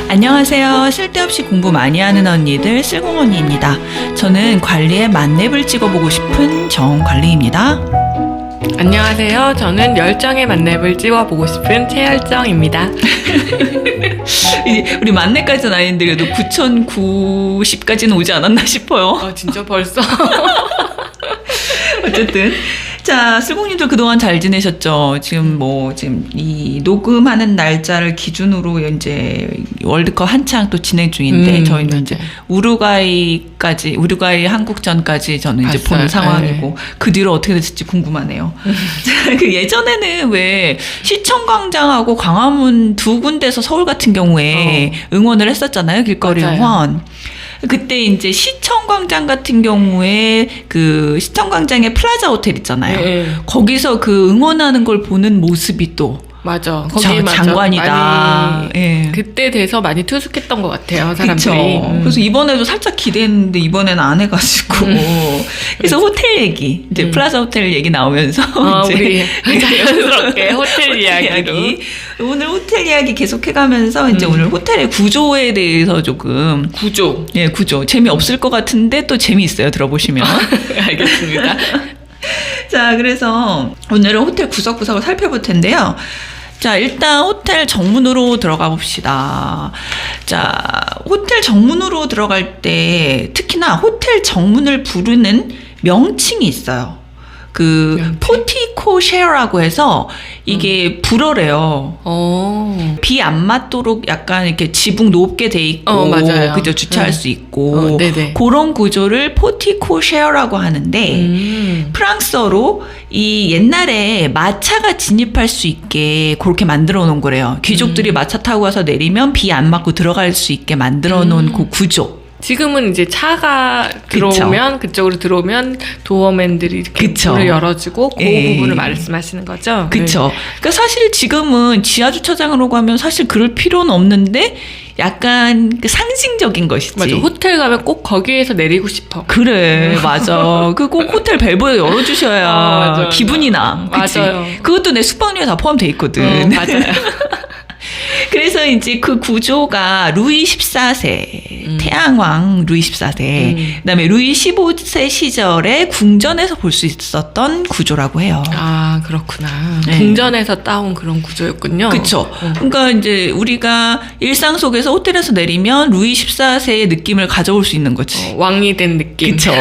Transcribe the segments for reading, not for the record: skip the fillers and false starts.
안녕하세요. 쓸데없이 공부 많이 하는 언니들 쓸공언니입니다. 저는 관리에 만렙을 찍어보고 싶은 정관리입니다. 안녕하세요. 저는 열정의 만렙을 찍어보고 싶은 최열정입니다. 우리 만렙까지는 아닌데 그래도 9,090까지는 오지 않았나 싶어요. 진짜 벌써? 어쨌든 자, 쓸공님들 그동안 잘 지내셨죠? 지금 이 녹음하는 날짜를 기준으로 이제 월드컵 한창 또 진행 중인데 저희는 이제 우루과이 한국전까지 저는 이제 보는 상황이고 네. 그 뒤로 어떻게 됐을지 궁금하네요. 그 예전에는 왜 시청광장하고 광화문 두 군데서 서울 같은 경우에 응원을 했었잖아요. 길거리 맞아요. 응원. 그때 이제 시청광장 같은 경우에 그 시청광장에 플라자 호텔 있잖아요. 네. 거기서 그 응원하는 걸 보는 모습이 또 맞아. 거기 맞아. 장관이다. 많이 예. 그때 돼서 많이 투숙했던 것 같아요. 사람들이. 그래서 이번에도 살짝 기대했는데 이번에는 안 해가지고 그래서 호텔 얘기 이제 플라자 호텔 얘기 나오면서 이제 우리 자연스럽게 호텔 이야기로 오늘 호텔 이야기 계속 해가면서 이제 오늘 호텔의 구조에 대해서 조금 구조 재미없을 것 같은데 또 재미있어요. 들어보시면 알겠습니다. 자, 그래서 오늘은 호텔 구석구석을 살펴볼 텐데요. 자, 일단 호텔 정문으로 들어가 봅시다. 자, 호텔 정문으로 들어갈 때 특히나 호텔 정문을 부르는 명칭이 있어요. 포티코 쉐어라고 해서 이게 불어래요. 비 안 맞도록 약간 이렇게 지붕 높게 돼 있고, 맞아요. 그죠? 주차할 수 있고, 그런 구조를 포티코 쉐어라고 하는데, 프랑스어로 이 옛날에 마차가 진입할 수 있게 그렇게 만들어 놓은 거래요. 귀족들이 마차 타고 가서 내리면 비 안 맞고 들어갈 수 있게 만들어 놓은 그 구조. 지금은 이제 차가 들어오면 그쪽으로 들어오면 도어맨들이 이렇게 문을 열어주고 그 부분을 말씀하시는 거죠. 그렇죠. 그러니까 사실 지금은 지하 주차장으로 가면 사실 그럴 필요는 없는데 약간 그 상징적인 것이지. 맞아. 호텔 가면 꼭 거기에서 내리고 싶어. 그래, 맞아. 그 꼭 호텔 밸브에 열어주셔야 맞아. 기분이 나. 그치? 맞아요. 그것도 내 숙박료에 다 포함돼 있거든. 맞아요. 그래서 이제 그 구조가 루이 14세, 태양왕 루이 14세, 그다음에 루이 15세 시절에 궁전에서 볼 수 있었던 구조라고 해요. 아, 그렇구나. 네. 궁전에서 따온 그런 구조였군요. 그렇죠. 그러니까 이제 우리가 일상 속에서 호텔에서 내리면 루이 14세의 느낌을 가져올 수 있는 거지. 왕이 된 느낌. 그렇죠.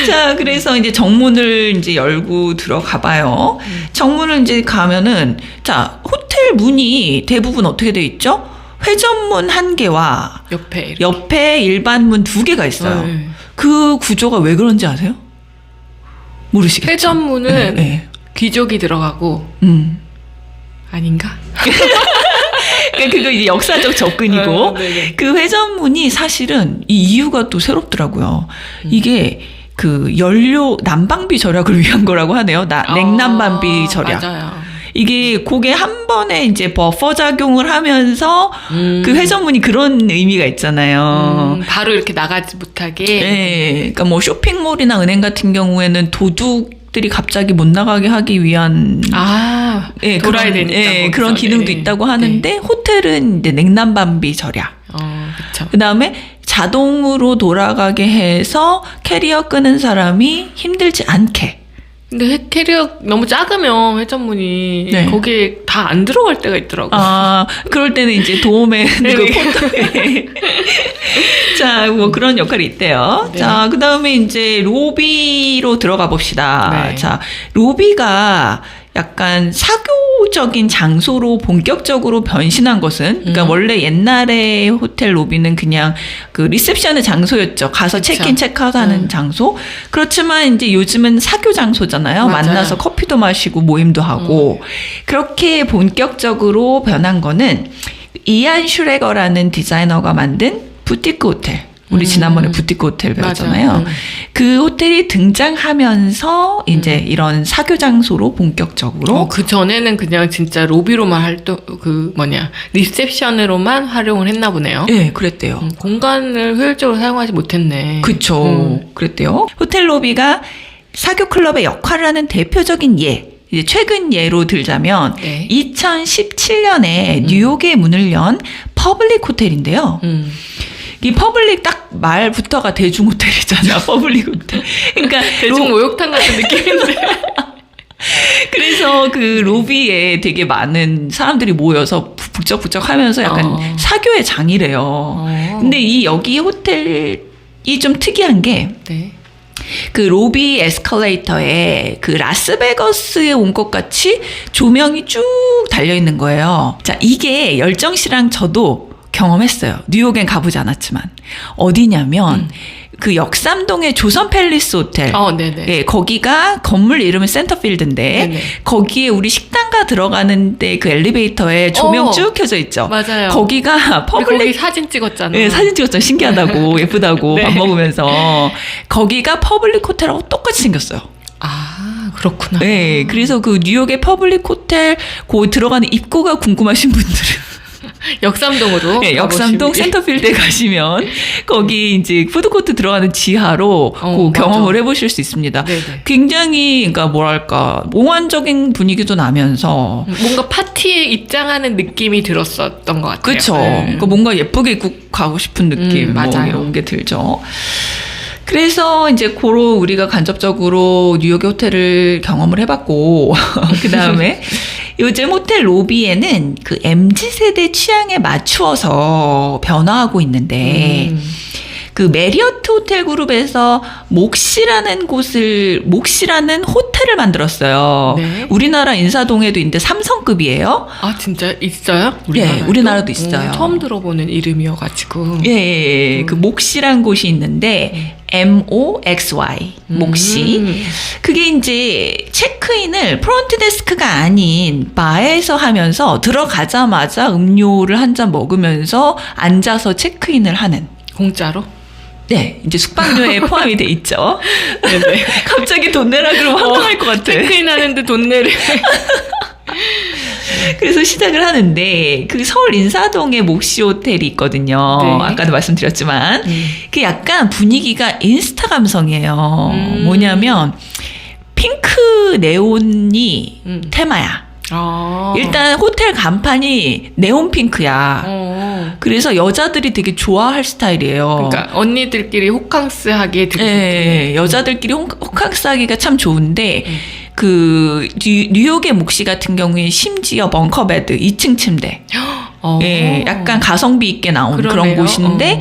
자, 그래서 이제 정문을 이제 열고 들어가 봐요. 정문을 이제 가면은, 자, 호텔 문이 대부분 어떻게 돼 있죠? 회전문 1개와 옆에 일반 문 2개가 있어요. 그 구조가 왜 그런지 아세요? 모르시겠죠? 회전문은 귀족이 들어가고, 아닌가? 그거 이제 역사적 접근이고, 그 회전문이 사실은 이 이유가 또 새롭더라고요. 이게 그 연료 난방비 절약을 위한 거라고 하네요. 냉난방비 절약. 맞아요. 이게 그게 한 번에 이제 버퍼 작용을 하면서 그 회전문이 그런 의미가 있잖아요. 바로 이렇게 나가지 못하게. 네, 그러니까 뭐 쇼핑몰이나 은행 같은 경우에는 도둑들이 갑자기 못 나가게 하기 위한 돌아야 되니까 그런 기능도 있다고 하는데 호텔은 이제 냉난방비 절약. 그렇죠. 그다음에 자동으로 돌아가게 해서 캐리어 끄는 사람이 힘들지 않게. 근데 캐리어 너무 작으면 회전문이 거기에 다 안 들어갈 때가 있더라고요. 그럴 때는 이제 도움에 그 포터에 자, 뭐 그런 역할이 있대요. 자, 그다음에 이제 로비로 들어가 봅시다. 자, 로비가 약간 사교적인 장소로 본격적으로 변신한 것은, 그러니까 원래 옛날에 호텔 로비는 그냥 그 리셉션의 장소였죠. 가서 체크인, 체크아웃 하는 장소. 그렇지만 이제 요즘은 사교 장소잖아요. 맞아요. 만나서 커피도 마시고 모임도 하고. 그렇게 본격적으로 변한 거는 이안 슈레거라는 디자이너가 만든 부티크 호텔. 우리 지난번에 부티크 호텔 배웠잖아요. 그 호텔이 등장하면서 이제 이런 사교 장소로 본격적으로. 그 전에는 그냥 진짜 로비로만 리셉션으로만 활용을 했나 보네요. 네, 그랬대요. 공간을 효율적으로 사용하지 못했네. 그쵸. 그랬대요. 호텔 로비가 사교 클럽의 역할을 하는 대표적인 예. 이제 최근 예로 들자면 네. 2017년에 뉴욕에 문을 연 퍼블릭 호텔인데요. 이 퍼블릭 딱 말부터가 대중 호텔이잖아. 퍼블릭 호텔. 그러니까 대중 목욕탕 같은 느낌인데. 그래서 그 로비에 되게 많은 사람들이 모여서 북적북적 하면서 약간 사교의 장이래요. 근데 이 여기 호텔이 좀 특이한 게 네. 그 로비 에스컬레이터에 그 라스베거스에 온 것 같이 조명이 쭉 달려 있는 거예요. 자, 이게 열정 씨랑 저도 경험했어요. 뉴욕엔 가보지 않았지만. 어디냐면 그 역삼동의 조선 팰리스 호텔. 네네. 예, 거기가 건물 이름은 센터필드인데 네네. 거기에 우리 식당가 들어가는데 그 엘리베이터에 조명 쭉 켜져 있죠. 맞아요. 거기가 퍼블릭 거기 사진 찍었잖아. 네, 사진 찍었잖아. 신기하다고 예쁘다고 네. 밥 먹으면서 거기가 퍼블릭 호텔하고 똑같이 생겼어요. 아, 그렇구나. 네, 그래서 그 뉴욕의 퍼블릭 호텔 그 들어가는 입구가 궁금하신 분들은 역삼동으로. 네, 역삼동 센터필드에 가시면 거기 이제 푸드코트 들어가는 지하로 그 경험을 해보실 수 있습니다. 네네. 굉장히 그러니까 뭐랄까 몽환적인 분위기도 나면서 뭔가 파티에 입장하는 느낌이 들었었던 것 같아요. 그렇죠. 네. 그러니까 뭔가 예쁘게 입고 가고 싶은 느낌 뭐 맞아요. 이런 게 들죠. 그래서 이제 고로 우리가 간접적으로 뉴욕의 호텔을 경험을 해봤고 그 다음에 요즘 호텔 로비에는 그 MZ세대 취향에 맞추어서 변화하고 있는데 그 메리어트 호텔 그룹에서 몫이라는 호텔을 만들었어요. 네. 우리나라 인사동에도 있는데 3성급이에요. 아, 진짜 있어요? 네, 우리나라도 있어요. 처음 들어보는 이름이어가지고. 예, 그 몫이란 곳이 있는데 MOXY 몫이 그게 이제 체크인을 프론트 데스크가 아닌 바에서 하면서 들어가자마자 음료를 한 잔 먹으면서 앉아서 체크인을 하는. 공짜로? 네, 이제 숙박료에 포함이 돼 있죠. 네네. 갑자기 돈 내라 그러면 황당할 것 같아. 체크인 하는데 돈 내래. 그래서 시작을 하는데 그 서울 인사동에 몫이 호텔이 있거든요. 네. 아까도 말씀드렸지만 그 약간 분위기가 인스타 감성이에요. 뭐냐면 핑크 네온이 테마야. 일단 호텔 간판이 네온 핑크야. 그래서 여자들이 되게 좋아할 스타일이에요. 그러니까 언니들끼리 호캉스 하기에 되게 네, 여자들끼리 호캉스 하기가 참 좋은데 그 뉴욕의 몫이 같은 경우에 심지어 벙커베드 2층 침대. 예, 약간 가성비 있게 나온 그러네요. 그런 곳인데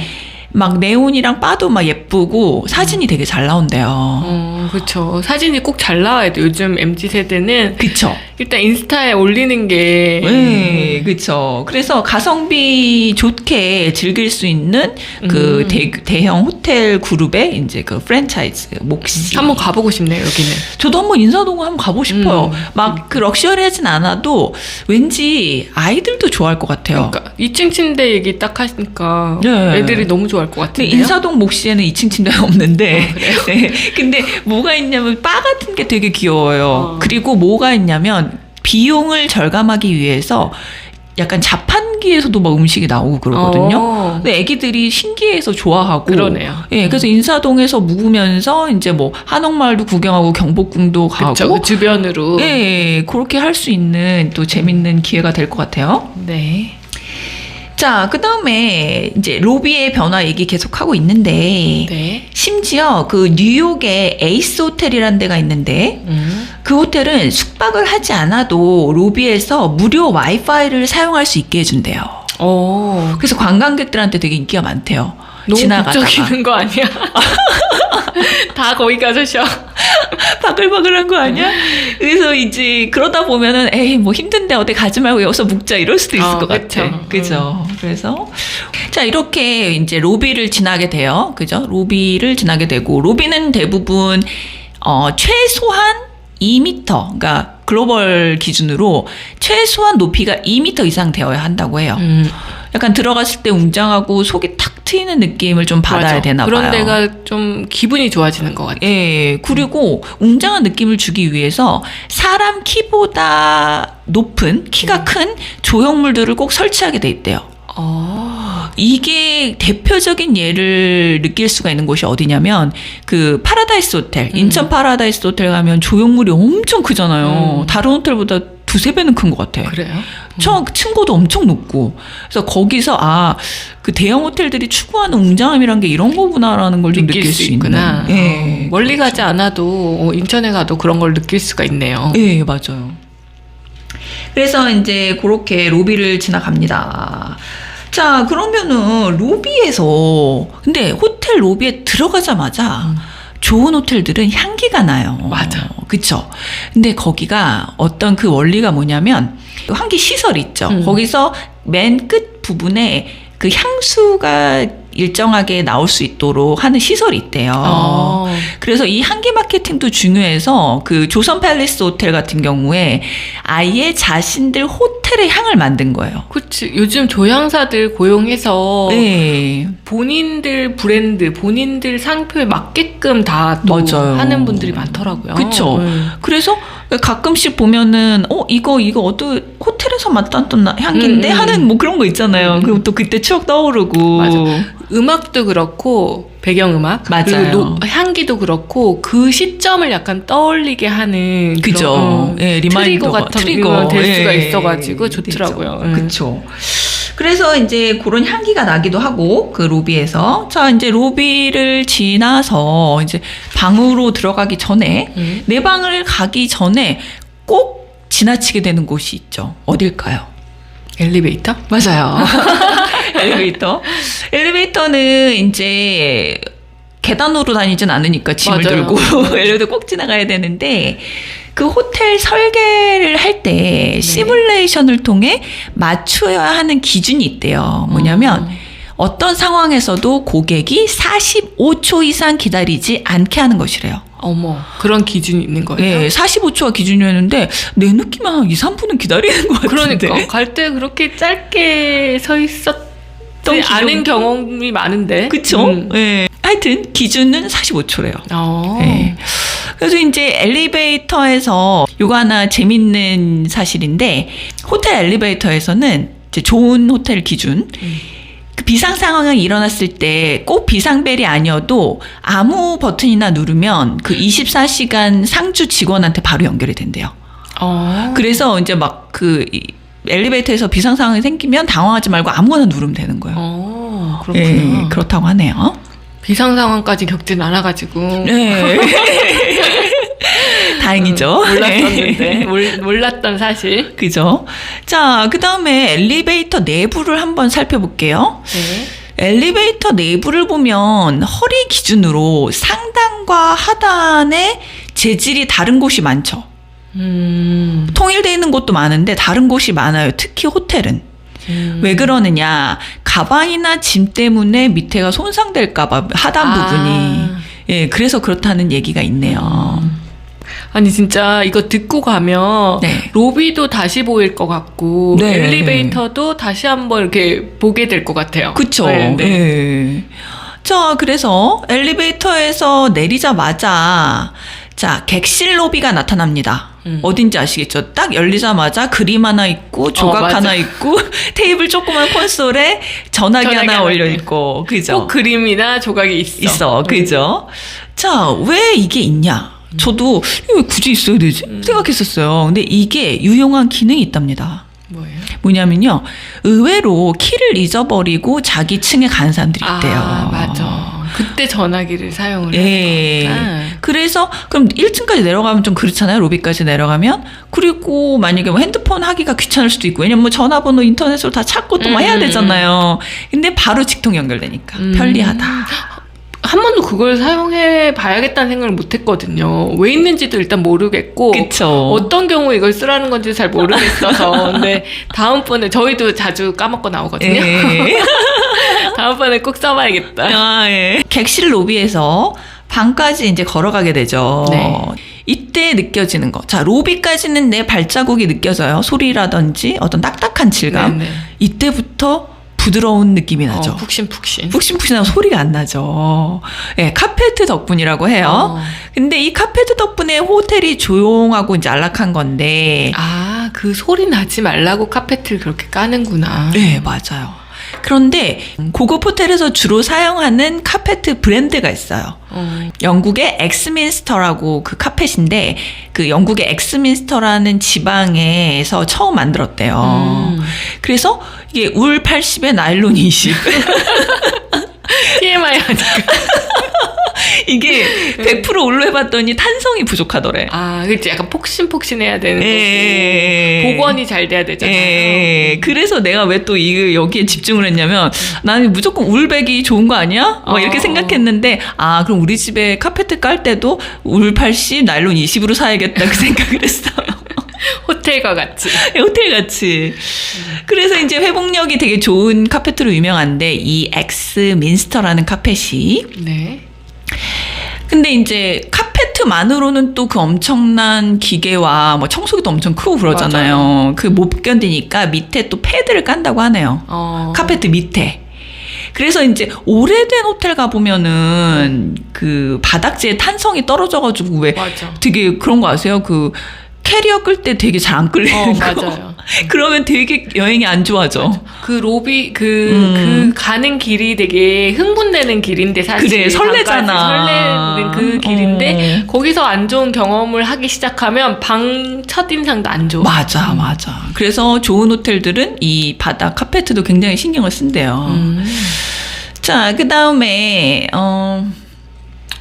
막 네온이랑 바도 막 예쁘고 사진이 되게 잘 나온대요. 그렇죠. 사진이 꼭 잘 나와야 돼. 요즘 MZ 세대는 그쵸. 일단 인스타에 올리는 게 네, 그쵸. 그래서 가성비 좋게 즐길 수 있는 그 대형 호텔 그룹의 이제 그 프랜차이즈 몫이. 한번 가보고 싶네요, 여기는. 저도 한번 인사동 한번 가보고 싶어요. 막 그 럭셔리하진 않아도 왠지 아이들도 좋아할 것 같아요. 그러니까 2층 침대 얘기 딱 하시니까 네. 애들이 너무 좋아할 것 근데 같은데요. 인사동 몫시에는 2층 침대가 없는데. 그래요? 네. 근데 뭐가 있냐면 바 같은 게 되게 귀여워요. 그리고 뭐가 있냐면 비용을 절감하기 위해서 약간 자판기에서도 막 음식이 나오고 그러거든요. 근데 애기들이 신기해서 좋아하고. 그러네요. 예, 그래서 인사동에서 묵으면서 이제 뭐 한옥마을도 구경하고 경복궁도 가고. 그쵸, 그 주변으로. 예, 그렇게 할 수 있는 또 재밌는 기회가 될 것 같아요. 네. 자, 그 다음에 이제 로비의 변화 얘기 계속하고 있는데. 네. 심지어 그 뉴욕에 에이스 호텔이라는 데가 있는데 그 호텔은 숙박을 하지 않아도 로비에서 무료 와이파이를 사용할 수 있게 해준대요. 그래서 관광객들한테 되게 인기가 많대요. 너무 지나가다가. 북적이는 거 아니야? 다 거기 가서 쉬어. 바글바글한 거 아니야? 그래서 이제 그러다 보면은 에이 뭐 힘든데 어디 가지 말고 여기서 묵자 이럴 수도 있을 것 같아. 그죠? 그래서 자 이렇게 이제 로비를 지나게 돼요. 그죠? 로비를 지나게 되고 로비는 대부분 최소한 2m, 그러니까 글로벌 기준으로 최소한 높이가 2m 이상 되어야 한다고 해요. 약간 들어갔을 때 웅장하고 속이 탁 트이는 느낌을 좀 받아야 되나 봐요. 그런 데가 좀 기분이 좋아지는 것 같아요. 예, 그리고 웅장한 느낌을 주기 위해서 사람 키보다 높은, 키가 큰 조형물들을 꼭 설치하게 돼 있대요. 이게 대표적인 예를 느낄 수가 있는 곳이 어디냐면 그 파라다이스 호텔, 인천 파라다이스 호텔 가면 조형물이 엄청 크잖아요. 다른 호텔보다 두세 배는 큰 것 같아. 그래요? 층고도 엄청 높고. 그래서 거기서 그 대형 호텔들이 추구하는 웅장함이란 게 이런 거구나라는 걸 좀 느낄 수 있구나. 예. 멀리 가지 않아도 인천에 가도 그런 걸 느낄 수가 있네요. 예, 맞아요. 그래서 이제 그렇게 로비를 지나갑니다. 자, 그러면은 로비에서 근데 호텔 로비에 들어가자마자 좋은 호텔들은 향기가 나요. 맞아. 그쵸? 근데 거기가 어떤 그 원리가 뭐냐면 환기 시설이 있죠. 거기서 맨 끝 부분에 그 향수가 일정하게 나올 수 있도록 하는 시설이 있대요. 그래서 이 향기 마케팅도 중요해서 그 조선 팰리스 호텔 같은 경우에 아예 자신들 호텔의 향을 만든 거예요. 그치. 요즘 조향사들 고용해서 네. 본인들 브랜드, 본인들 상표에 맞게끔 다 또 하는 분들이 많더라고요. 그쵸. 그래서 가끔씩 보면은 이거 어떤 호텔에서 맡았던 향기인데 하는 뭐 그런 거 있잖아요. 그럼 또 그때 추억 떠오르고. 맞아. 음악도 그렇고 배경음악 맞아요. 그리고 향기도 그렇고 그 시점을 약간 떠올리게 하는 그죠. 예, 트리거 같은 거 될 수가 있어가지고 좋더라고요. 그렇죠. 그래서 이제 그런 향기가 나기도 하고 그 로비에서 자 이제 로비를 지나서 이제 방으로 들어가기 전에 내 방을 가기 전에 꼭 지나치게 되는 곳이 있죠. 어딜까요? 엘리베이터? 맞아요. 엘리베이터는 이제 계단으로 다니진 않으니까 짐을 맞아요. 들고 엘리베이터 꼭 지나가야 되는데 그 호텔 설계를 할 때 시뮬레이션을 통해 맞춰야 하는 기준이 있대요. 뭐냐면 어떤 상황에서도 고객이 45초 이상 기다리지 않게 하는 것이래요. 어머, 그런 기준이 있는 거예요? 네, 45초가 기준이었는데 내 느낌은 한 2, 3분은 기다리는 것 같은데. 그러니까 갈 때 그렇게 짧게 서 있었던 아는 경험이 많은데. 그쵸? 네. 하여튼 기준은 45초래요. 네. 그래서 이제 엘리베이터에서 요거 하나 재밌는 사실인데 호텔 엘리베이터에서는 이제 좋은 호텔 기준 그 비상 상황이 일어났을 때 꼭 비상벨이 아니어도 아무 버튼이나 누르면 그 24시간 상주 직원한테 바로 연결이 된대요. 그래서 이제 막 그 엘리베이터에서 비상 상황이 생기면 당황하지 말고 아무거나 누르면 되는 거예요. 그렇구나. 네, 그렇다고 하네요. 비상 상황까지 겪진 않아가지고. 네. 다행이죠. 몰랐었는데. 몰랐던 사실. 그죠? 자, 그 다음에 엘리베이터 내부를 한번 살펴볼게요. 엘리베이터 내부를 보면 허리 기준으로 상단과 하단의 재질이 다른 곳이 많죠. 통일되어 있는 곳도 많은데 다른 곳이 많아요. 특히 호텔은. 왜 그러느냐. 가방이나 짐 때문에 밑에가 손상될까봐 하단 부분이. 예, 그래서 그렇다는 얘기가 있네요. 아니 진짜 이거 듣고 가면 로비도 다시 보일 것 같고 엘리베이터도 다시 한번 이렇게 보게 될 것 같아요. 그쵸. 네. 자, 그래서 엘리베이터에서 내리자마자 자, 객실 로비가 나타납니다. 어딘지 아시겠죠? 딱 열리자마자 그림 하나 있고 조각 하나 있고 테이블 조그만 콘솔에 전화기 하나 올려 있고 그죠? 꼭 그림이나 조각이 있어. 그죠? 자, 왜 이게 있냐? 저도 왜 굳이 있어야 되지? 생각했었어요. 근데 이게 유용한 기능이 있답니다. 뭐예요? 뭐냐면요. 의외로 키를 잊어버리고 자기 층에 간 사람들이 있대요. 맞아. 그때 전화기를 사용을 예. 그래서 그럼 1층까지 내려가면 좀 그렇잖아요. 로비까지 내려가면. 그리고 만약에 뭐 핸드폰 하기가 귀찮을 수도 있고 왜냐면 뭐 전화번호 인터넷으로 다 찾고 또 막 해야 되잖아요. 근데 바로 직통 연결되니까 편리하다. 한 번도 그걸 사용해 봐야겠다는 생각을 못 했거든요. 왜 있는지도 일단 모르겠고 그쵸. 어떤 경우에 이걸 쓰라는 건지 잘 모르겠어서 근데 다음번에 저희도 자주 까먹고 나오거든요. 다음번에 꼭 써봐야겠다. 객실 로비에서 방까지 이제 걸어가게 되죠. 이때 느껴지는 거. 자, 로비까지는 내 발자국이 느껴져요. 소리라든지 어떤 딱딱한 질감. 이때부터 부드러운 느낌이 나죠. 푹신푹신. 푹신푹신하고 소리가 안 나죠. 예, 카페트 덕분이라고 해요. 근데 이 카페트 덕분에 호텔이 조용하고 이제 안락한 건데. 그 소리 나지 말라고 카페트를 그렇게 까는구나. 네, 맞아요. 그런데 고급 호텔에서 주로 사용하는 카페트 브랜드가 있어요. 영국의 엑스민스터라고 그 카펫인데 그 영국의 엑스민스터라는 지방에서 처음 만들었대요. 그래서 이게 울 80에 나일론 20. TMI 하니까. 이게 100% 울로 해봤더니 탄성이 부족하더래. 아, 그치. 약간 폭신폭신해야 되는 거고. 복원이 잘 돼야 되잖아요. 그래서 내가 왜 또 여기에 집중을 했냐면 나는 무조건 울백이 좋은 거 아니야? 이렇게 생각했는데 그럼 우리 집에 카페트 깔 때도 울 80, 나일론 20으로 사야겠다 그 생각을 했어요. 호텔과 같이. 호텔 같이. 그래서 이제 회복력이 되게 좋은 카페트로 유명한데 이 엑스민스터라는 카펫이. 네. 근데 이제 카페트만으로는 또 그 엄청난 기계와 뭐 청소기도 엄청 크고 그러잖아요. 그 못 견디니까 밑에 또 패드를 깐다고 하네요. 카페트 밑에. 그래서 이제 오래된 호텔 가보면은 그 바닥재의 탄성이 떨어져가지고 왜 맞아. 되게 그런 거 아세요? 그 캐리어 끌 때 되게 잘 안 끌리는 거. 맞아요. 그러면 되게 여행이 안 좋아져. 맞아. 그 로비 그 가는 길이 되게 흥분되는 길인데 사실 그래 설레잖아. 설레는 그 길인데 거기서 안 좋은 경험을 하기 시작하면 방 첫인상도 안 좋아. 맞아. 그래서 좋은 호텔들은 이 바닥 카페트도 굉장히 신경을 쓴대요. 자, 그 다음에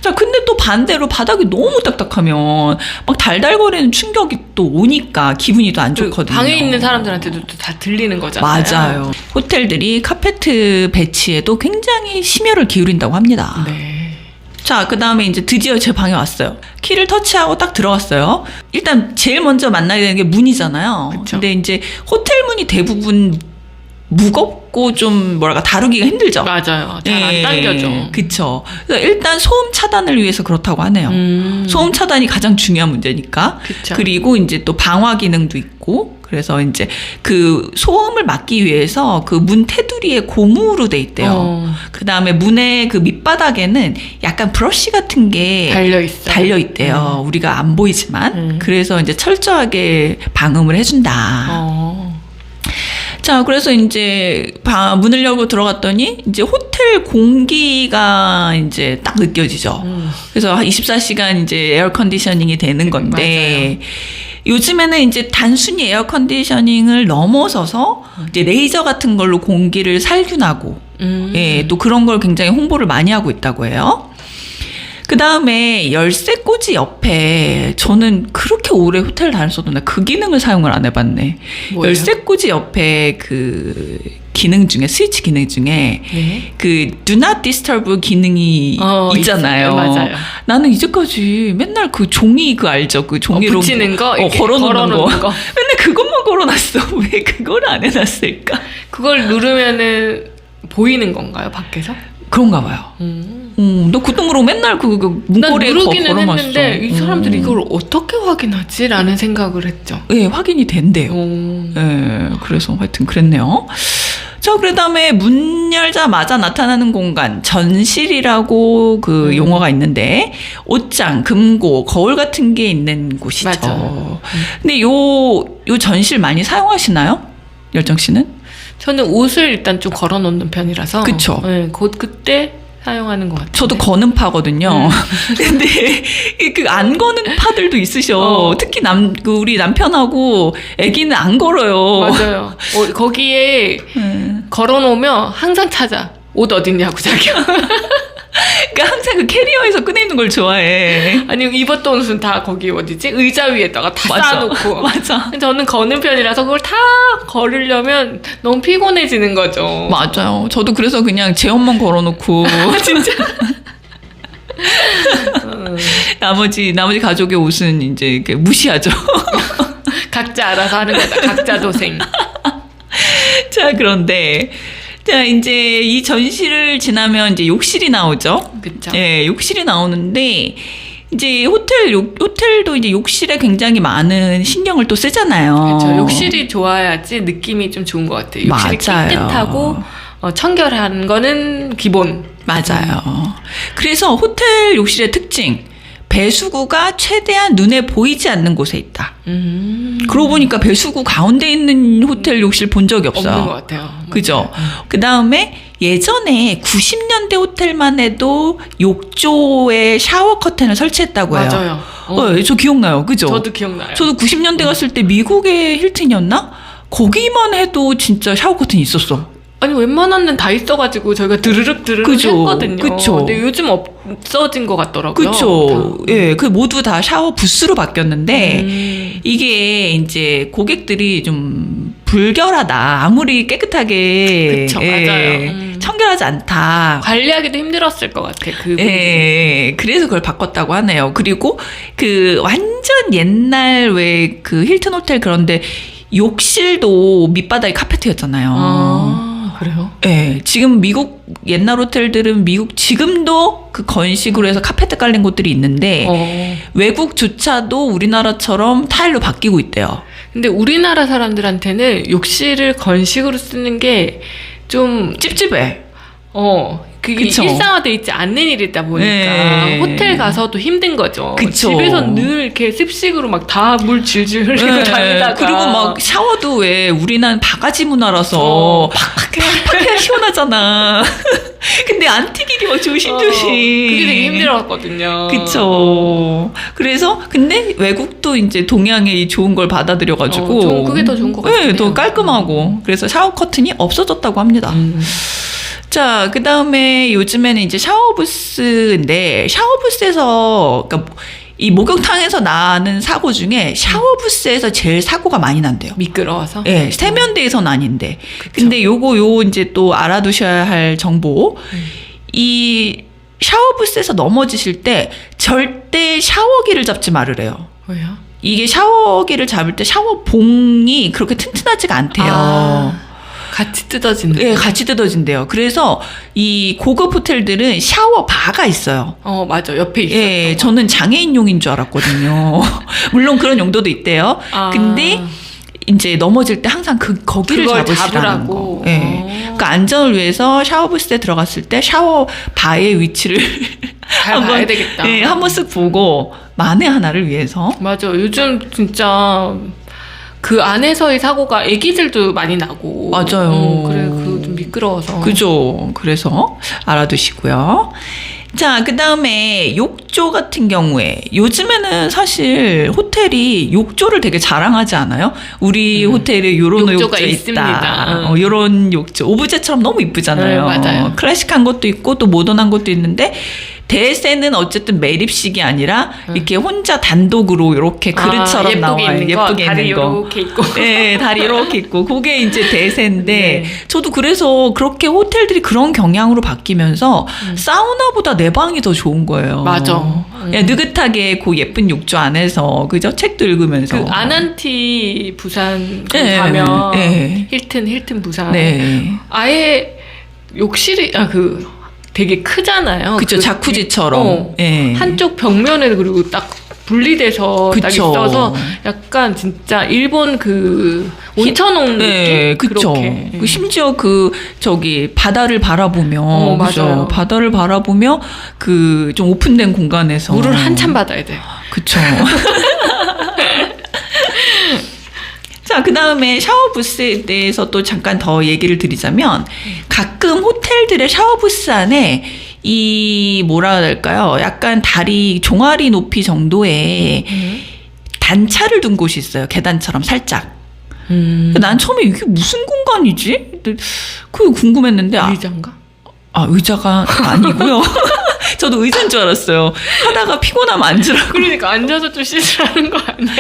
자, 근데 또 반대로 바닥이 너무 딱딱하면 막 달달거리는 충격이 또 오니까 기분이 또 안 좋거든요. 방에 있는 사람들한테도 또 다 들리는 거잖아요. 맞아요. 호텔들이 카페트 배치에도 굉장히 심혈을 기울인다고 합니다. 네. 자, 그 다음에 이제 드디어 제 방에 왔어요. 키를 터치하고 딱 들어갔어요. 일단 제일 먼저 만나야 되는 게 문이잖아요. 그쵸. 근데 이제 호텔 문이 대부분 무겁고 좀 뭐랄까 다루기가 힘들죠. 맞아요. 잘 안 당겨져. 그쵸. 그래서 일단 소음 차단을 위해서 그렇다고 하네요. 소음 차단이 가장 중요한 문제니까. 그쵸. 그리고 이제 또 방화 기능도 있고. 그래서 이제 그 소음을 막기 위해서 그 문 테두리에 고무로 돼 있대요. 그 다음에 문의 그 밑바닥에는 약간 브러쉬 같은 게 달려 있대요. 우리가 안 보이지만. 그래서 이제 철저하게 방음을 해준다. 자, 그래서 이제 문을 열고 들어갔더니 이제 호텔 공기가 이제 딱 느껴지죠. 그래서 24시간 이제 에어 컨디셔닝이 되는 건데 맞아요. 요즘에는 이제 단순히 에어 컨디셔닝을 넘어서서 이제 레이저 같은 걸로 공기를 살균하고 예, 또 그런 걸 굉장히 홍보를 많이 하고 있다고 해요. 그 다음에 열쇠 꽂이 옆에 저는 그렇게 오래 호텔 다녔어도 나 그 기능을 사용을 안 해봤네. 뭐예요? 열쇠 꽂이 옆에 그 기능 중에 스위치 기능 중에 네. 그 Do Not Disturb 기능이 있잖아요. 있어요. 맞아요. 나는 이제까지 맨날 그 종이 그 알죠? 그 종이로 붙이는 거, 걸어놓는 거. 맨날 그것만 걸어놨어. 왜 그걸 안 해놨을까? 그걸 누르면은 보이는 건가요, 밖에서? 그런가 봐요. 너 그동으로 맨날 그 문고리에 누르기는 걸어놨어. 했는데 이 사람들이 이걸 어떻게 확인하지? 라는 생각을 했죠. 예, 확인이 된대요. 예, 그래서 하여튼 그랬네요. 자, 그 다음에 문 열자마자 나타나는 공간, 전실이라고 그 용어가 있는데, 옷장, 금고, 거울 같은 게 있는 곳이죠. 맞아요. 근데 요 전실 많이 사용하시나요? 열정 씨는? 저는 옷을 일단 좀 걸어 놓는 편이라서. 그쵸. 네, 그때 사용하는 것 같아요. 저도 거는 파거든요. 근데 그 안 거는 파들도 있으셔. 특히 우리 남편하고 아기는 안 걸어요. 맞아요. 거기에 걸어놓으면 항상 찾아. 옷 어딨냐고 자기가. 그러니까 항상 그 캐리어에서 꺼내는 걸 좋아해. 아니 입었던 옷은 다 거기 어디지? 의자 위에다가 다 맞아. 쌓아놓고. 맞아. 저는 거는 편이라서 그걸 다 걸으려면 너무 피곤해지는 거죠. 맞아요. 저도 그래서 그냥 제 옷만 걸어놓고 진짜. 나머지 가족의 옷은 이제 이렇게 무시하죠. 각자 알아서 하는 거다. 각자 도생. 자, 그런데 자, 이제 이 전실을 지나면 이제 욕실이 나오죠. 그쵸. 예, 욕실이 나오는데 이제 호텔도 이제 욕실에 굉장히 많은 신경을 또 쓰잖아요. 그렇죠. 욕실이 좋아야지 느낌이 좀 좋은 것 같아요. 욕실이 맞아요. 깨끗하고 청결한 거는 기본. 맞아요. 그래서 호텔 욕실의 특징, 배수구가 최대한 눈에 보이지 않는 곳에 있다. 그러고 보니까 배수구 가운데 있는 호텔 욕실 본 적이 없어요. 없는 것 같아요. 그죠? 그 다음에 예전에 90년대 호텔만 해도 욕조에 샤워 커튼을 설치했다고 해요. 맞아요. 저 기억나요. 그죠? 저도 기억나요. 저도 90년대 갔을 때 미국의 힐튼이었나? 거기만 해도 진짜 샤워 커튼이 있었어. 아니 웬만한 데는 다 있어가지고 저희가 드르륵 했거든요. 그쵸. 근데 요즘 없어진 것 같더라고요. 그렇죠. 예, 그 모두 다 샤워 부스로 바뀌었는데 이게 이제 고객들이 좀 불결하다. 아무리 깨끗하게 그쵸, 예, 맞아요. 청결하지 않다. 관리하기도 힘들었을 것 같아. 그 예, 그래서 그걸 바꿨다고 하네요. 그리고 그 완전 옛날 왜 그 힐튼 호텔 그런데 욕실도 밑바닥이 카페트였잖아요. 그래요? 네, 지금 미국 옛날 호텔들은 미국 지금도 그 건식으로 해서 카페트 깔린 곳들이 있는데 외국조차도 우리나라처럼 타일로 바뀌고 있대요. 근데 우리나라 사람들한테는 욕실을 건식으로 쓰는 게 좀 찝찝해. 그게 그쵸. 일상화돼 있지 않는 일이다 보니까 네. 호텔 가서도 힘든 거죠. 그쵸. 집에서 늘 이렇게 습식으로 막 다 물 질질 흘리고 네. 다니다가 그리고 막 샤워도 왜 우리는 바가지 문화라서 팍팍해 시원하잖아. 근데 안 튀기기 막 조심조심. 그게 되게 힘들었거든요. 그쵸. 그래서 근데 외국도 이제 동양의 이 좋은 걸 받아들여가지고 그게 더 좋은 것 같아요. 네, 더 깔끔하고 그래서 샤워 커튼이 없어졌다고 합니다. 자, 그 다음에 요즘에는 이제 샤워부스인데, 샤워부스에서, 그러니까 이 목욕탕에서 나는 사고 중에 샤워부스에서 제일 사고가 많이 난대요. 미끄러워서? 예, 세면대에서는 아닌데. 그쵸. 근데 요 이제 또 알아두셔야 할 정보. 이 샤워부스에서 넘어지실 때 절대 샤워기를 잡지 말으래요. 왜요? 이게 샤워기를 잡을 때 샤워봉이 그렇게 튼튼하지가 않대요. 같이 뜯어진다. 예, 같이 뜯어진대요. 그래서 이 고급 호텔들은 샤워바가 있어요. 맞아. 옆에 있었던 예, 거. 저는 장애인용인 줄 알았거든요. 물론 그런 용도도 있대요. 근데 이제 넘어질 때 항상 거기를 그걸 잡으시라는 잡으라고. 거. 예. 그러니까 안전을 위해서 샤워부스에 들어갔을 때 샤워바의 위치를 잘 봐야 되겠다. 예, 한번 쓱 보고 만에 하나를 위해서. 맞아. 요즘 진짜 그 안에서의 사고가 애기들도 많이 나고. 맞아요. 그래, 그 좀 미끄러워서. 그죠. 그래서 알아두시고요. 자, 그 다음에 욕조 같은 경우에 요즘에는 사실 호텔이 욕조를 되게 자랑하지 않아요? 우리 호텔에 요런 욕조가 욕조 있습니다. 있다. 요런 욕조. 오브제처럼 너무 이쁘잖아요. 맞아요. 클래식한 것도 있고 또 모던한 것도 있는데 대세는 어쨌든 매립식이 아니라 이렇게 혼자 단독으로 이렇게 그릇처럼 예쁘게 나와요. 있는 거, 예쁘게 다리 있는 거. 이렇게 있고. 네, 다리 이렇게 있고 그게 이제 대세인데 네. 저도 그래서 그렇게 호텔들이 그런 경향으로 바뀌면서 사우나보다 내 방이 더 좋은 거예요. 맞아. 야, 느긋하게 그 예쁜 욕조 안에서 그죠? 책도 읽으면서. 그 아난티 부산 네, 가면 네. 힐튼 부산 네. 아예 욕실이 되게 크잖아요. 그쵸, 자쿠지처럼. 네. 한쪽 벽면에 그리고 딱 분리돼서 딱 그쵸. 있어서 약간 진짜 일본 그 온천옥 네, 느낌? 그쵸. 그렇게. 그 심지어 바다를 바라보며. 그죠? 맞아요. 바다를 바라보며 좀 오픈된 공간에서. 물을 한참 받아야 돼. 그쵸. 자, 그 다음에 샤워부스에 대해서 또 잠깐 더 얘기를 드리자면, 가끔 호텔들의 샤워부스 안에 뭐라 할까요? 약간 종아리 높이 정도의 단차를 둔 곳이 있어요. 계단처럼 살짝. 난 처음에 이게 무슨 공간이지? 그게 궁금했는데, 의자인가? 의자가 아니고요. 저도 의자인 줄 알았어요. 하다가 피곤하면 앉으라고. 그러니까 앉아서 좀 씻으라는 거 아니야?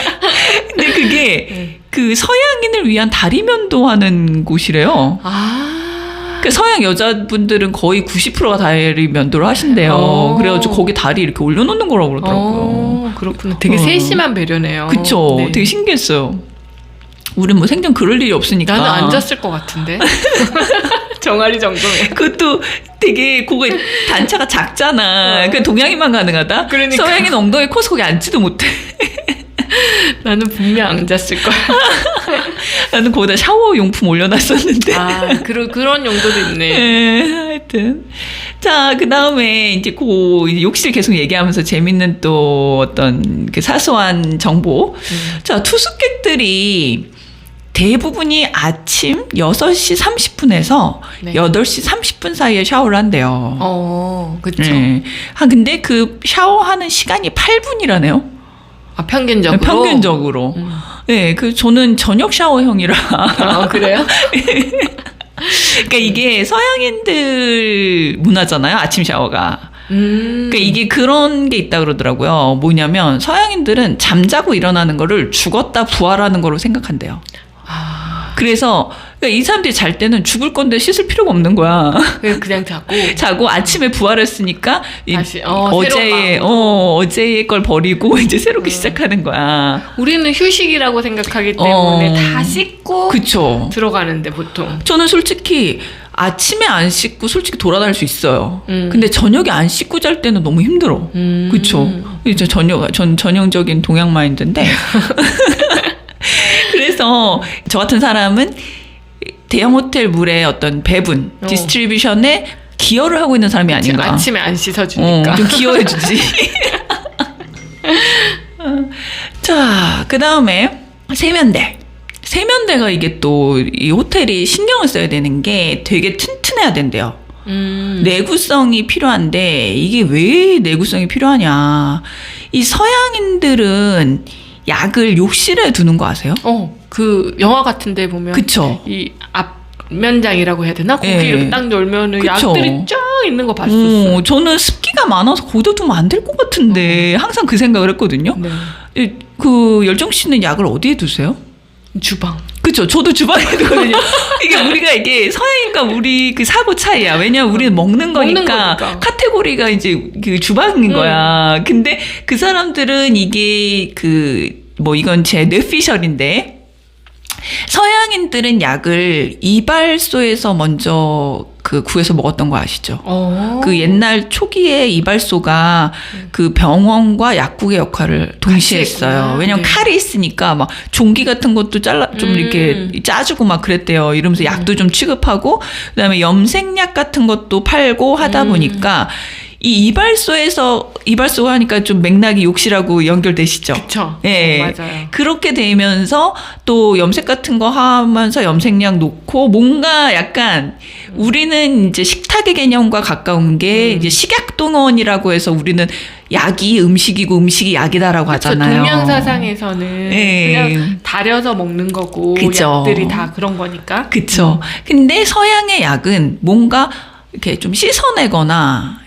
근데 그게 그 서양인을 위한 다리 면도하는 곳이래요. 그 서양 여자분들은 거의 90%가 다리 면도를 하신대요. 그래가지고 거기 다리 이렇게 올려놓는 거라고 그러더라고요. 그렇구나. 되게 세심한 배려네요. 그쵸. 네. 되게 신기했어요. 우린 뭐 생전 그럴 일이 없으니까. 나는 앉았을 것 같은데. 정아리 정도면. 그것도 되게 단차가 작잖아. 그 동양인만 가능하다. 그러니까. 서양인 엉덩이 커서 거기 앉지도 못해. 나는 분명 앉았을 거야. 나는 거기다 샤워 용품 올려놨었는데. 그런 용도도 있네. 네, 하여튼. 자, 그 다음에 이제 이제 욕실 계속 얘기하면서 재밌는 또 어떤 그 사소한 정보. 자, 투숙객들이 대부분이 아침 6시 30분에서 네. 8시 30분 사이에 샤워를 한대요. 그쵸. 네. 근데 그 샤워하는 시간이 8분이라네요. 아, 평균적으로? 평균적으로. 네, 저는 저녁 샤워형이라. 그래요? 그러니까 이게 서양인들 문화잖아요, 아침 샤워가. 그러니까 이게 그런 게 있다 그러더라고요. 뭐냐면 서양인들은 잠자고 일어나는 거를 죽었다 부활하는 거로 생각한대요. 그래서 그러니까 이 사람들이 잘 때는 죽을 건데 씻을 필요가 없는 거야. 그냥 자고 아침에 부활했으니까 다시 어제의 걸 버리고 이제 새롭게 시작하는 거야. 우리는 휴식이라고 생각하기 때문에 다 씻고 그쵸. 들어가는데 보통. 저는 솔직히 아침에 안 씻고 솔직히 돌아다닐 수 있어요. 근데 저녁에 안 씻고 잘 때는 너무 힘들어. 그쵸. 이제 전 전형적인 동양 마인드인데. 그래서 저 같은 사람은 대형 호텔 물의 어떤 배분, 디스트리뷰션에 기여를 하고 있는 사람이 아닌가. 아침에 안 씻어주니까. 좀 기여해주지. 자, 그 다음에 세면대. 세면대가 이게 또 이 호텔이 신경을 써야 되는 게 되게 튼튼해야 된대요. 내구성이 필요한데 이게 왜 내구성이 필요하냐. 이 서양인들은 약을 욕실에 두는 거 아세요? 그 영화 같은 데 보면 그쵸. 이 앞면장이라고 해야 되나? 거기 네. 이렇게 딱 열면은 그쵸. 약들이 쫙 있는 거 봤었어요. 저는 습기가 많아서 거기다 두면 안 될 것 같은데 항상 그 생각을 했거든요. 네. 그 열정 씨는 약을 어디에 두세요? 주방. 그쵸. 저도 주방에 두거든요. 이게 서양인과 우리 그 사고 차이야. 왜냐면 우리는 먹는 거니까. 카테고리가 이제 그 주방인 거야. 근데 그 사람들은 이게 이건 제 뇌피셜인데 서양인들은 약을 이발소에서 먼저 구해서 먹었던 거 아시죠? 그 옛날 초기에 이발소가 그 병원과 약국의 역할을 동시에 했어요. 왜냐면 칼이 있으니까 막 종기 같은 것도 좀 이렇게 짜주고 막 그랬대요. 이러면서 약도 좀 취급하고 그다음에 염색약 같은 것도 팔고 하다 보니까 이 이발소가 하니까 좀 맥락이 욕실하고 연결되시죠? 그쵸. 예. 맞아요. 그렇게 되면서 또 염색 같은 거 하면서 염색약 놓고 뭔가 약간 우리는 이제 식탁의 개념과 가까운 게 이제 식약동원이라고 해서 우리는 약이 음식이고 음식이 약이다라고 하잖아요. 동양 사상에서는 그냥 달여서 먹는 거고 그쵸. 약들이 다 그런 거니까. 그쵸. 근데 서양의 약은 뭔가 이렇게 좀 씻어내거나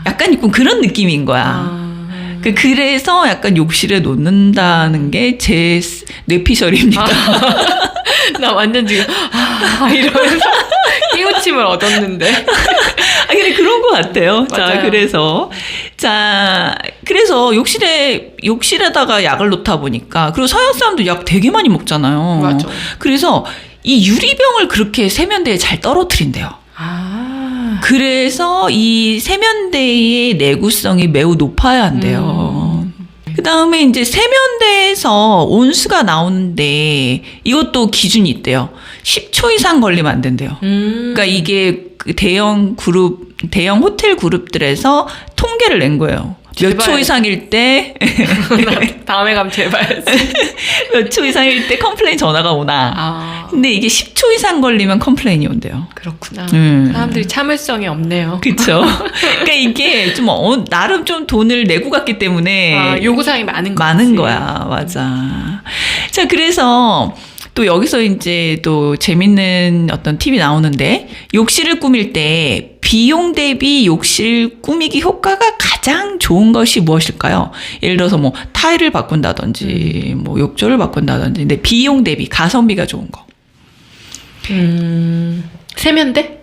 약간 있고 그런 느낌인 거야. 그래서 약간 욕실에 놓는다는 게 제 뇌피셜입니다. 나 완전 지금 이러면서 끼우침을 얻었는데. 근데 그런 것 같아요. 맞아요. 그래서 욕실에다가 약을 놓다 보니까 그리고 서양 사람도 약 되게 많이 먹잖아요. 맞아. 그래서 이 유리병을 그렇게 세면대에 잘 떨어뜨린대요. 그래서 이 세면대의 내구성이 매우 높아야 한대요. 그 다음에 이제 세면대에서 온수가 나오는데 이것도 기준이 있대요. 10초 이상 걸리면 안 된대요. 그러니까 이게 그 대형 호텔 그룹들에서 통계를 낸 거예요. 몇 초 이상일 때 다음에 가면 제발 몇 초 이상일 때 컴플레인 전화가 오나. 근데 이게 10초 이상 걸리면 컴플레인이 온대요. 그렇구나. 사람들이 참을성이 없네요. 그렇죠. 그러니까 이게 좀 나름 좀 돈을 내고 갔기 때문에 요구사항이 많은 거야. 맞아. 자, 그래서 또 여기서 이제 또 재밌는 어떤 팁이 나오는데 욕실을 꾸밀 때 비용 대비 욕실 꾸미기 효과가 가장 좋은 것이 무엇일까요? 예를 들어서 뭐 타일을 바꾼다든지 뭐 욕조를 바꾼다든지 근데 비용 대비 가성비가 좋은 거. 세면대?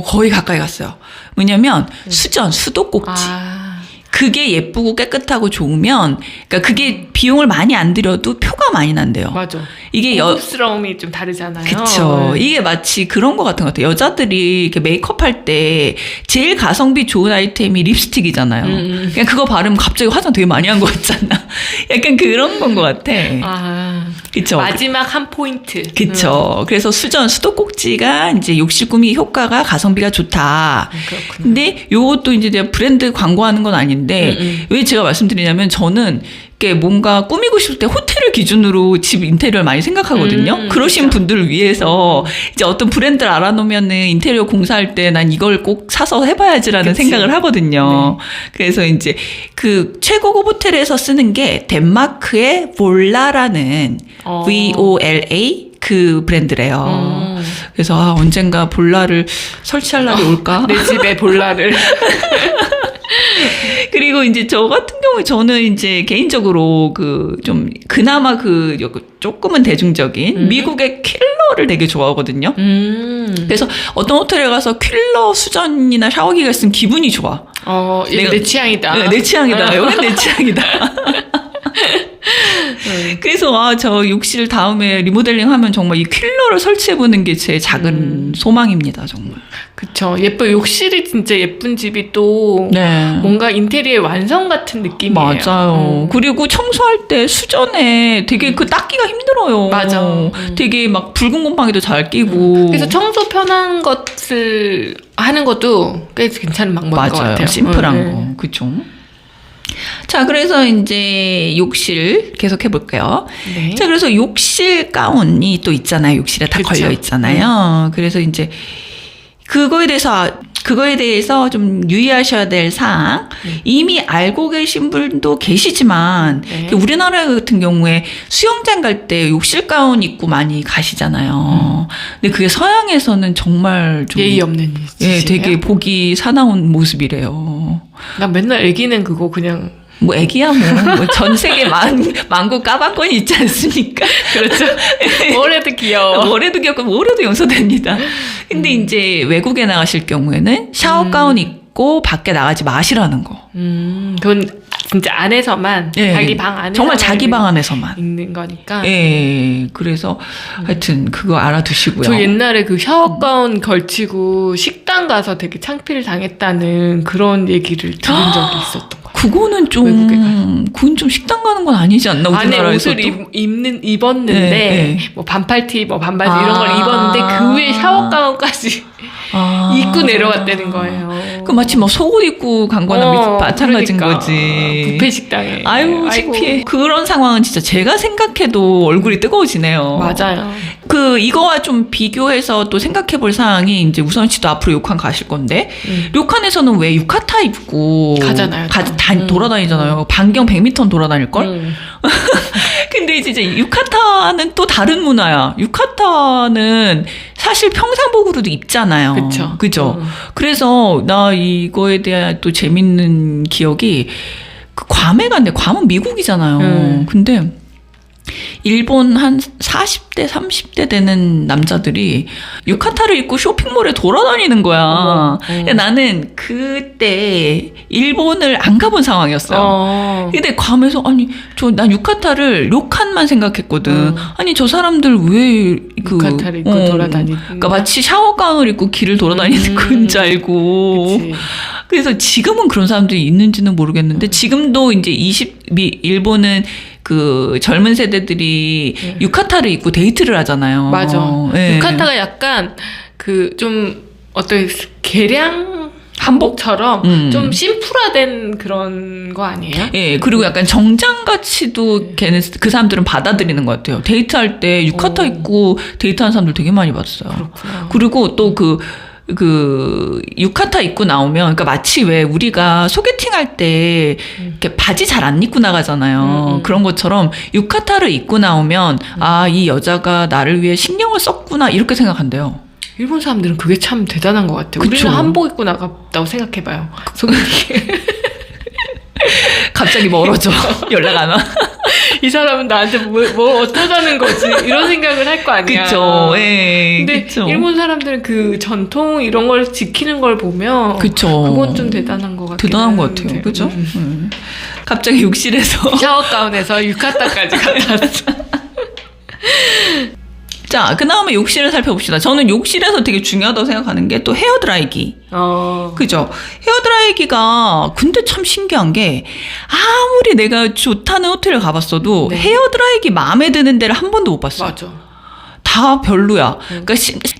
거의 가까이 갔어요. 왜냐면 수도꼭지. 그게 예쁘고 깨끗하고 좋으면, 그러니까 그게 비용을 많이 안 들여도 표가 많이 난대요. 맞아. 이게 고급스러움이 좀 다르잖아요. 그쵸. 이게 마치 그런 것 같은 것 같아요. 여자들이 이렇게 메이크업 할 때 제일 가성비 좋은 아이템이 립스틱이잖아요. 그냥 그거 바르면 갑자기 화장 되게 많이 한 것 같잖아. 약간 그런 건 것 같아. 그쵸. 마지막 한 포인트. 그쵸. 그래서 수도꼭지가 이제 욕실 꾸미 효과가 가성비가 좋다. 그렇구나. 근데 요것도 이제 내가 브랜드 광고하는 건 아닌데, 왜 제가 말씀드리냐면 저는 이게 뭔가 꾸미고 싶을 때 호텔을 기준으로 집 인테리어를 많이 생각하거든요. 그러신 그렇죠. 분들을 위해서 이제 어떤 브랜드를 알아놓으면은 인테리어 공사할 때 난 이걸 꼭 사서 해봐야지라는 그치. 생각을 하거든요. 네. 그래서 이제 그 최고급 호텔에서 쓰는 게 덴마크의 볼라라는 VOLA 그 브랜드래요. 그래서 언젠가 볼라를 설치할 날이 올까? 내 집에 볼라를. 그리고 이제 저 같은 경우에 저는 이제 개인적으로 그 좀 그나마 그 조금은 대중적인 미국의 퀼러를 되게 좋아하거든요. 그래서 어떤 호텔에 가서 퀼러 수전이나 샤워기가 있으면 기분이 좋아. 이거 내 취향이다. 네, 내 취향이다. 여긴 내 취향이다. 그래서 저 욕실 다음에 리모델링 하면 정말 이 퀼러를 설치해보는 게 제 작은 소망입니다. 정말. 그쵸. 욕실이 진짜 예쁜 집이 또 네. 뭔가 인테리어의 완성 같은 느낌이에요. 맞아요. 그리고 청소할 때 수전에 되게 그 닦기가 힘들어요. 맞아. 되게 막 붉은 곰팡이도 잘 끼고. 그래서 청소 편한 것을 하는 것도 꽤 괜찮은 방법인 것 맞아요. 같아요. 심플한 거. 그쵸. 자, 그래서 이제 욕실 계속 해볼게요. 네. 자, 그래서 욕실 가운이 또 있잖아요. 욕실에 다 그쵸. 걸려 있잖아요. 그래서 이제 그거에 대해서 좀 유의하셔야 될 사항. 이미 알고 계신 분도 계시지만, 네. 우리나라 같은 경우에 수영장 갈 때 욕실 가운 입고 많이 가시잖아요. 근데 그게 서양에서는 정말 좀. 예의 없는 예, 짓이에요? 되게 보기 사나운 모습이래요. 난 맨날 애기는 그거 그냥 뭐 애기야 뭐 전 세계 만국 까방권이 있지 않습니까? 그렇죠. 뭐래도 귀여워. 뭐래도 귀엽고 뭐래도 용서됩니다. 근데 이제 외국에 나가실 경우에는 샤워 가운 입고 밖에 나가지 마시라는 거. 그건 진짜 안에서만 예, 자기 방 안에서 정말 자기 방 안에서만. 있는 거니까. 예, 그래서 하여튼 그거 알아두시고요. 저 옛날에 그 샤워 가운 걸치고 식당 가서 되게 창피를 당했다는 그런 얘기를 들은 적이 있었던 거예요. 그거는 좀 외국에 가서. 그건 좀 식당 가는 건 아니지 않나 안에 우리나라에서도. 옷을 입었는데 네. 뭐 반팔티, 뭐 반바지 이런 걸 입었는데 그 위에 샤워 가운까지 입고 내려갔다는 거예요. 그 마치 뭐 속옷 입고 간 거나 마찬가지인 그러니까. 거지. 뷔페 식당에. 아유, 창피해. 그런 상황은 진짜 제가 생각해도 얼굴이 뜨거워지네요. 맞아요. 이거와 좀 비교해서 또 생각해 볼 사항이 이제 우선 씨도 앞으로 욕한 가실 건데, 욕한에서는 왜 유카타 입고 가잖아요. 돌아다니잖아요. 반경 100m는 돌아다닐걸? 근데 이제 유카타는 또 다른 문화야. 유카타는 사실 평상복으로도 입잖아요. 그죠? 그래서 나 이거에 대한 또 재밌는 기억이 그 괌에 갔는데 괌은 미국이잖아요. 근데 일본 한 40대, 30대 되는 남자들이 유카타를 입고 쇼핑몰에 돌아다니는 거야. 나는 그때 일본을 안 가본 상황이었어요. 근데 괌에서 난 유카타를 료칸만 생각했거든. 아니 저 사람들 왜 유카타를 입고 돌아다니는 그러니까 마치 샤워 가운을 입고 길을 돌아다니는 건 줄 알고. 그치. 그래서 지금은 그런 사람들이 있는지는 모르겠는데 지금도 이제 일본은 그 젊은 세대들이 유카타를 입고 데이트를 하잖아요. 맞아. 네. 유카타가 약간 그 좀 어떤 개량 한복처럼 좀 심플화된 그런 거 아니에요? 예, 그리고 약간 정장같이도 그 사람들은 받아들이는 것 같아요. 데이트할 때 유카타 입고 데이트하는 사람들 되게 많이 봤어요. 그렇구나. 그리고 또 유카타 입고 나오면, 그러니까 마치 왜 우리가 소개팅 할 때 이렇게 바지 잘 안 입고 나가잖아요. 그런 것처럼 유카타를 입고 나오면, 이 여자가 나를 위해 신경을 썼구나, 이렇게 생각한대요. 일본 사람들은 그게 참 대단한 것 같아요. 그쵸? 우리는 한복 입고 나갔다고 생각해봐요. 소개팅. 갑자기 멀어져. 연락 안 와. 이 사람은 나한테 뭐 어쩌자는 거지? 이런 생각을 할 거 아니야. 그쵸. 예. 근데 그쵸. 일본 사람들은 그 전통 이런 걸 지키는 걸 보면 그쵸. 그건 좀 대단한 것 같아요. 대단한 것 같아요. 그죠? 갑자기 욕실에서 샤워 가운에서 유카타까지 갔다 왔어. 자, 그 다음에 욕실을 살펴봅시다. 저는 욕실에서 되게 중요하다고 생각하는 게 또 헤어드라이기. 그죠? 헤어드라이기가 근데 참 신기한 게 아무리 내가 좋다는 호텔을 가봤어도 네. 헤어드라이기 마음에 드는 데를 한 번도 못 봤어. 맞아. 다 별로야. 그러니까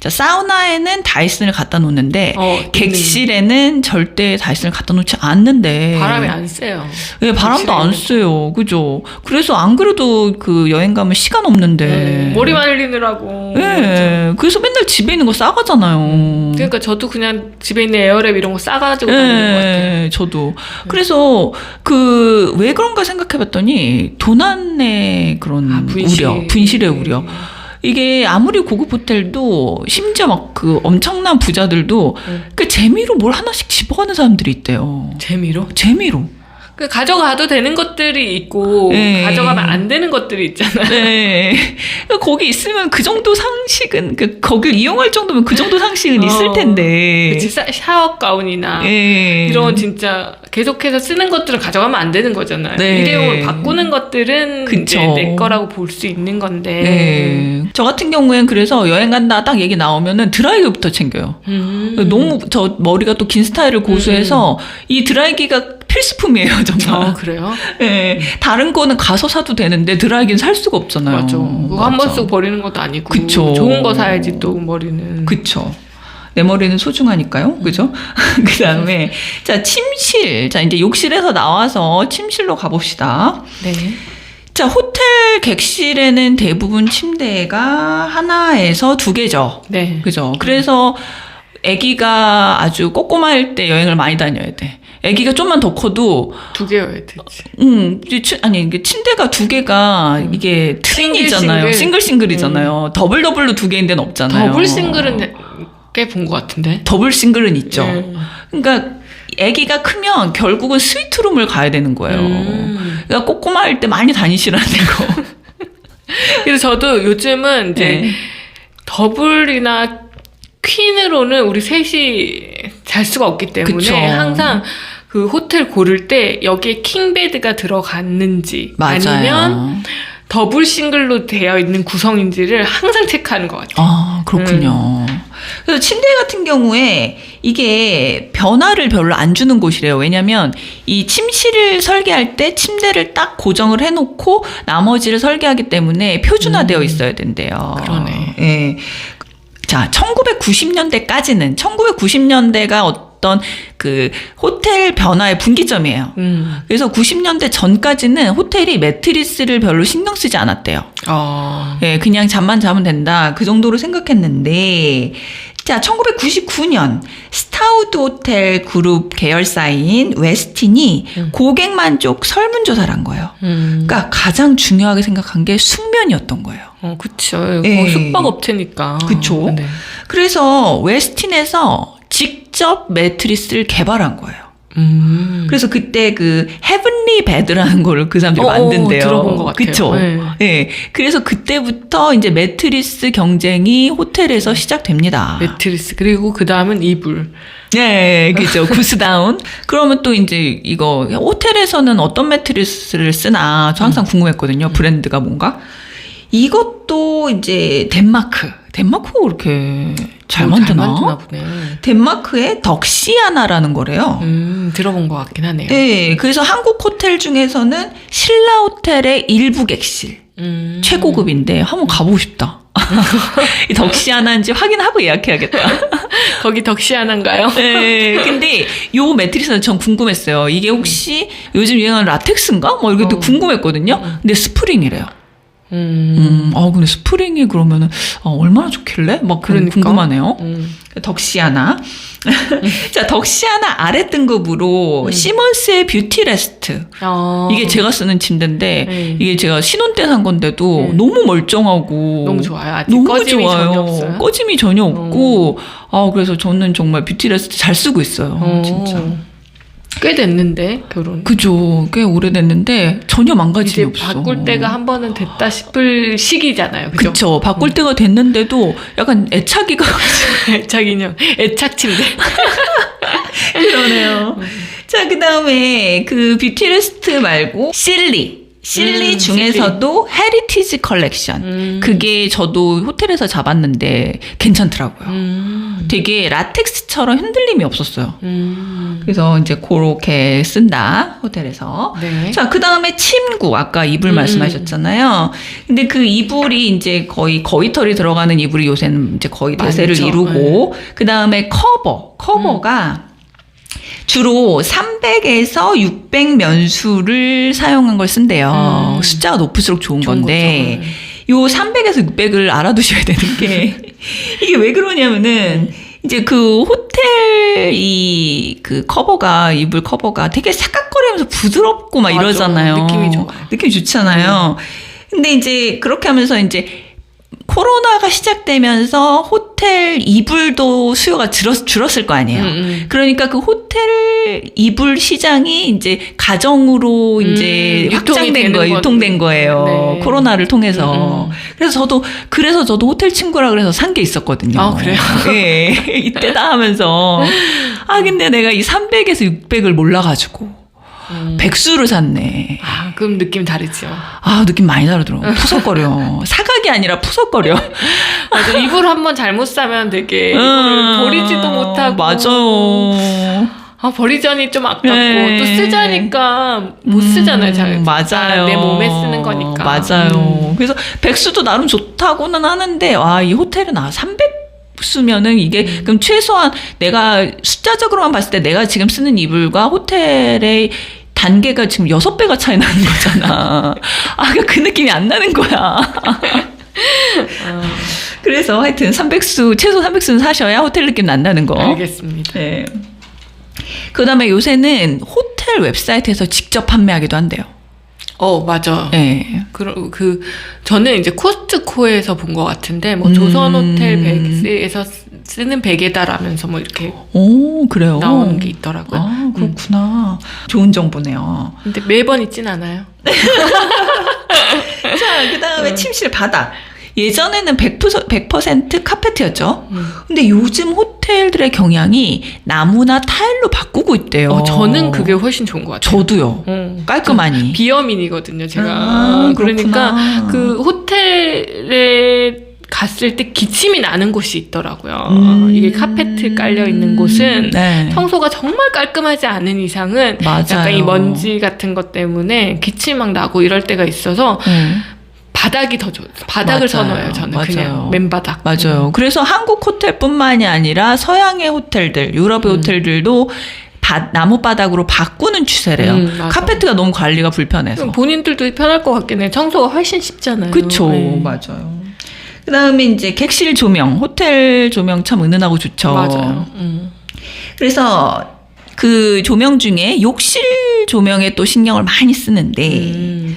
사우나에는 다이슨을 갖다 놓는데 객실에는 절대 다이슨을 갖다 놓지 않는데 바람이 안 쐬요. 네, 바람도 안 쐬요. 그죠? 그래서 안 그래도 그 여행 가면 시간 없는데 머리 말리느라고. 네, 그래서 맨날 집에 있는 거 싸가잖아요. 그러니까 저도 그냥 집에 있는 에어랩 이런 거 싸가지고 다니는 것 같아요. 저도. 그래서 그 왜 그런가 생각해봤더니 도난의 그런 분실의 우려. 이게 아무리 고급 호텔도 심지어 막 그 엄청난 부자들도 그 재미로 뭘 하나씩 집어가는 사람들이 있대요. 재미로? 재미로. 그 가져가도 되는 것들이 있고 가져가면 안 되는 것들이 있잖아요. 네. 거기 있으면 그 정도 상식은 거길 이용할 정도면 그 정도 상식은 있을 텐데. 그치, 샤워 가운이나 이런 진짜 계속해서 쓰는 것들을 가져가면 안 되는 거잖아요. 네. 일회용으로 바꾸는 것들은 이제 내 거라고 볼 수 있는 건데. 네. 저 같은 경우엔 그래서 여행 간다 딱 얘기 나오면은 드라이기부터 챙겨요. 너무 저 머리가 또 긴 스타일을 고수해서 이 드라이기가 필수품이에요, 정말. 그래요? 네. 다른 거는 가서 사도 되는데 드라이기는 살 수가 없잖아요. 맞아. 그거 한 번 쓰고 버리는 것도 아니고. 그쵸. 좋은 거 사야지 또 머리는. 그쵸. 내 머리는 소중하니까요. 그죠? 그 다음에, 자, 침실. 자, 이제 욕실에서 나와서 침실로 가봅시다. 네. 자, 호텔 객실에는 대부분 침대가 하나에서 2개죠. 네. 그죠? 그래서 아기가 아주 꼬꼬마일 때 여행을 많이 다녀야 돼. 아기가 좀만 더 커도 2개여야 되지. 아니 이게 침대가 2개가 이게 트윈이잖아요. 싱글이잖아요. 더블로 2개인 데는 없잖아요. 더블 싱글은 꽤 본 것 같은데. 더블 싱글은 있죠. 그러니까 아기가 크면 결국은 스위트룸을 가야 되는 거예요. 그러니까 꼬꼬마일 때 많이 다니시라는 거. 그래서 저도 요즘은 이제 더블이나 퀸으로는 우리 셋이 잘 수가 없기 때문에 그쵸. 항상 그 호텔 고를 때 여기에 킹베드가 들어갔는지 맞아요. 아니면 더블 싱글로 되어 있는 구성인지를 항상 체크하는 것 같아요. 아, 그렇군요. 그래서 침대 같은 경우에 이게 변화를 별로 안 주는 곳이래요. 왜냐면 이 침실을 설계할 때 침대를 딱 고정을 해놓고 나머지를 설계하기 때문에 표준화되어 있어야 된대요. 그러네. 예. 자, 1990년대까지는 1990년대가 어떤 그 호텔 변화의 분기점이에요. 그래서 90년대 전까지는 호텔이 매트리스를 별로 신경 쓰지 않았대요. 예, 그냥 잠만 자면 된다. 그 정도로 생각했는데, 자, 1999년 스타우드 호텔 그룹 계열사인 웨스틴이 고객 만족 설문조사를 한 거예요. 그러니까 가장 중요하게 생각한 게 숙면이었던 거예요. 그쵸. 예. 숙박업체니까. 그쵸. 네. 그래서 웨스틴에서 직접 매트리스를 개발한 거예요. 그래서 그때 그 헤븐리 베드라는 걸 그 사람들이 만든대요. 들어본 것 같아요. 그쵸? 네. 네. 그래서 그때부터 이제 매트리스 경쟁이 호텔에서 시작됩니다. 매트리스 그리고 그 다음은 이불. 네, 그죠. 구스다운. 그러면 또 이제 이거 호텔에서는 어떤 매트리스를 쓰나 저 항상 궁금했거든요. 브랜드가 뭔가. 이것도 이제 덴마크가 그렇게 잘 만드나 보네. 덴마크의 덕시아나라는 거래요. 들어본 것 같긴 하네요. 네, 그래서 한국 호텔 중에서는 신라 호텔의 일부 객실 최고급인데 한번 가보고 싶다. 이 덕시아나인지 확인하고 예약해야겠다. 거기 덕시아나인가요? 네, 근데 요 매트리스는 전 궁금했어요. 이게 혹시 요즘 유행하는 라텍스인가? 뭐 이렇게 또 궁금했거든요. 근데 스프링이래요. 근데 스프링이 그러면은, 얼마나 좋길래? 막 그러니까. 궁금하네요. 덕시아나. 자, 덕시아나 아래 등급으로 시먼스의 뷰티 레스트. 이게 제가 쓰는 침대인데, 이게 제가 신혼 때 산 건데도 너무 멀쩡하고. 너무 좋아요. 아직 너무 꺼짐이 좋아요. 전혀 없어요. 꺼짐이 전혀 없고. 그래서 저는 정말 뷰티 레스트 잘 쓰고 있어요. 진짜. 꽤 됐는데 결혼. 그죠. 꽤 오래됐는데 전혀 망가짐이 없어. 바꿀 때가 한 번은 됐다 싶을 시기잖아요. 그죠? 그쵸. 바꿀 때가 됐는데도 약간 애착이가 애착 인형, 애착 침대. 그러네요. 자, 그 다음에 그 뷰티 레스트 말고 실리. 실리 중에서도 헤리티지 컬렉션. 그게 저도 호텔에서 잡았는데 괜찮더라고요. 되게 라텍스처럼 흔들림이 없었어요. 그래서 이제 그렇게 쓴다, 호텔에서. 네. 자, 그 다음에 침구. 아까 이불 말씀하셨잖아요. 근데 그 이불이 이제 거의 거위털이 들어가는 이불이 요새는 이제 거의 대세를 많죠. 이루고, 그 다음에 커버가 주로 300에서 600 면수를 사용한 걸 쓴대요. 숫자가 높을수록 좋은 건데, 요 300에서 600을 알아두셔야 되는 게, 이게 왜 그러냐면은, 이제 그 호텔 그 커버가, 이불 커버가 되게 사각거리면서 부드럽고 막 맞아. 이러잖아요. 느낌이 좋아요. 느낌이 좋잖아요. 근데 이제 그렇게 하면서 이제 코로나가 시작되면서 호텔 이불도 수요가 줄었을 거 아니에요. 그러니까 그 호텔 이불 시장이 이제 가정으로 이제 확장된 거예요. 유통된 거예요. 네. 코로나를 통해서. 그래서 저도 호텔 친구라 그래서 산 게 있었거든요. 아, 그래요? 예. 이때다 하면서. 근데 내가 이 300에서 600을 몰라가지고. 백수를 샀네. 그럼 느낌 다르죠. 느낌 많이 다르더라고. 푸석거려. 사각이 아니라 푸석거려. 맞아. 이불 한번 잘못 사면 되게 이불을 버리지도 못하고. 맞아요. 버리자니 좀 아깝고 네. 또 쓰자니까 못 쓰잖아요. 잘. 맞아요. 내 몸에 쓰는 거니까. 맞아요. 그래서 백수도 나름 좋다고는 하는데 이 호텔은 300 수면은 이게 그럼 최소한 내가 숫자적으로만 봤을 때 내가 지금 쓰는 이불과 호텔의 단계가 지금 6배가 차이 나는 거잖아. 그 느낌이 안 나는 거야. 그래서 하여튼 최소 300수는 사셔야 호텔 느낌 난다는 거. 알겠습니다. 네. 그 다음에 요새는 호텔 웹사이트에서 직접 판매하기도 한대요. 맞아. 네. 저는 이제 코스트코에서 본 것 같은데, 조선 호텔 백스에서 쓰는 베개다라면서 이렇게. 그래요? 나오는 게 있더라고요. 그렇구나. 좋은 정보네요. 근데 매번 있진 않아요. 자, 그 다음에 침실 바닥. 예전에는 100% 카페트였죠. 근데 요즘 호텔들의 경향이 나무나 타일로 바꾸고 있대요. 저는 그게 훨씬 좋은 것 같아요. 저도요. 깔끔하니. 비어민이거든요, 제가. 그러니까 그렇구나. 그 호텔에 갔을 때 기침이 나는 곳이 있더라고요. 이게 카페트 깔려 있는 곳은 네. 청소가 정말 깔끔하지 않은 이상은 맞아요. 약간 이 먼지 같은 것 때문에 기침 막 나고 이럴 때가 있어서 바닥이 더 좋아요. 바닥을 맞아요. 선호해요, 저는. 맞아요. 그냥 맨바닥. 맞아요. 그래서 한국 호텔뿐만이 아니라 서양의 호텔들, 유럽의 호텔들도 나무바닥으로 바꾸는 추세래요. 맞아. 카페트가 너무 관리가 불편해서. 본인들도 편할 것 같긴 해. 청소가 훨씬 쉽잖아요. 그쵸. 네. 맞아요. 그 다음에 이제 객실 조명, 호텔 조명 참 은은하고 좋죠. 맞아요. 그래서 그 조명 중에 욕실 조명에 또 신경을 많이 쓰는데,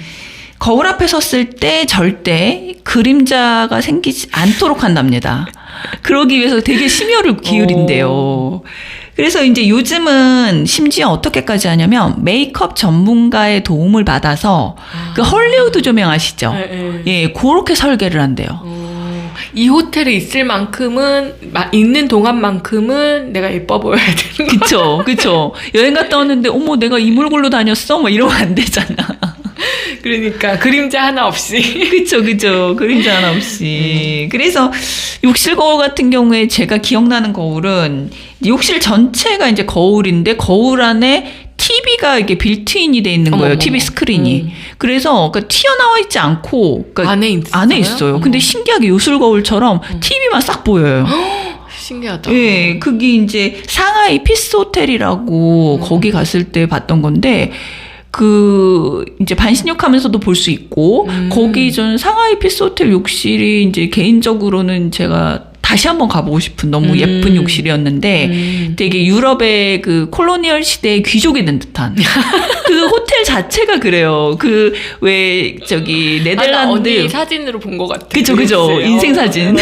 거울 앞에 섰을 때 절대 그림자가 생기지 않도록 한답니다. 그러기 위해서 되게 심혈을 기울인대요. 그래서 이제 요즘은 심지어 어떻게까지 하냐면 메이크업 전문가의 도움을 받아서 그 헐리우드 조명 아시죠? 예, 그렇게 설계를 한대요. 이 호텔에 있을 만큼은 있는 동안만큼은 내가 예뻐 보여야 되는 거. 그쵸. 여행 갔다 왔는데 어머 내가 이 몰골로 다녔어? 뭐 이러면 안 되잖아. 그러니까 그림자 하나 없이. 그쵸. 그림자 하나 없이. 그래서 욕실 거울 같은 경우에 제가 기억나는 거울은 욕실 전체가 이제 거울인데 거울 안에 TV가 이게 빌트인이 돼 있는 거예요. TV 스크린이. 그래서 그러니까 튀어나와 있지 않고 그러니까 안에 있어요. 근데 신기하게 요술 거울처럼 TV만 싹 보여요. 신기하다. 예, 그게 이제 상하이 피스 호텔이라고 거기 갔을 때 봤던 건데 이제 반신욕 하면서도 볼 수 있고, 거기 전 상하이 피스 호텔 욕실이 이제 개인적으로는 제가 다시 한번 가보고 싶은 너무 예쁜 욕실이었는데, 되게 유럽의 그 콜로니얼 시대의 귀족이 된 듯한. 그 호텔 자체가 그래요. 네덜란드. 어디 사진으로 본 것 같아. 그죠. 인생 사진.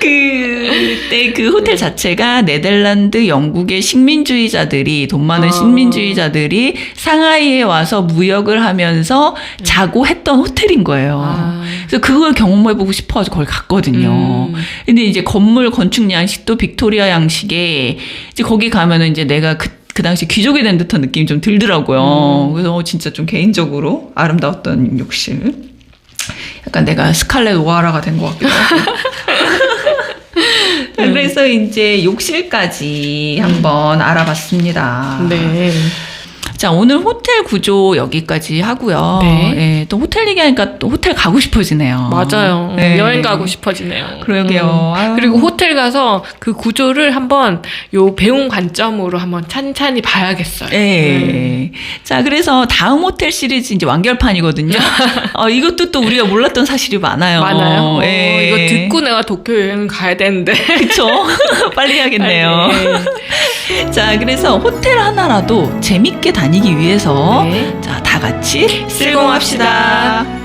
그때 그 호텔 자체가 네덜란드, 영국의 식민주의자들이, 돈 많은 식민주의자들이 상하이에 와서 무역을 하면서 자고 했던 호텔인 거예요. 그래서 그걸 경험해보고 싶어가지고 거기 갔거든요. 근데 이제 건물 건축 양식도 빅토리아 양식에, 이제 거기 가면은 이제 내가 그 당시 귀족이 된 듯한 느낌이 좀 들더라고요. 그래서 진짜 좀 개인적으로 아름다웠던 욕실. 약간 내가 스칼렛 오하라가 된 것 같기도 하고. 그래서 이제 욕실까지 한번 알아봤습니다. 네. 자, 오늘 호텔 구조 여기까지 하고요. 네. 예, 또 호텔 얘기하니까 또 호텔 가고 싶어지네요. 맞아요. 네. 여행 가고 싶어지네요. 그러게요. 아유. 그리고 호텔 가서 그 구조를 한번 요 배운 관점으로 한번 찬찬히 봐야겠어요. 예. 자, 그래서 다음 호텔 시리즈 이제 완결판이거든요. 이것도 또 우리가 몰랐던 사실이 많아요. 많아요. 예. 이거 듣고 내가 도쿄 여행 가야 되는데. 그쵸? 빨리 해야겠네요. 네. 자, 그래서 호텔 하나라도 재밌게 다니기 위해서 네. 자, 다 같이 실공합시다.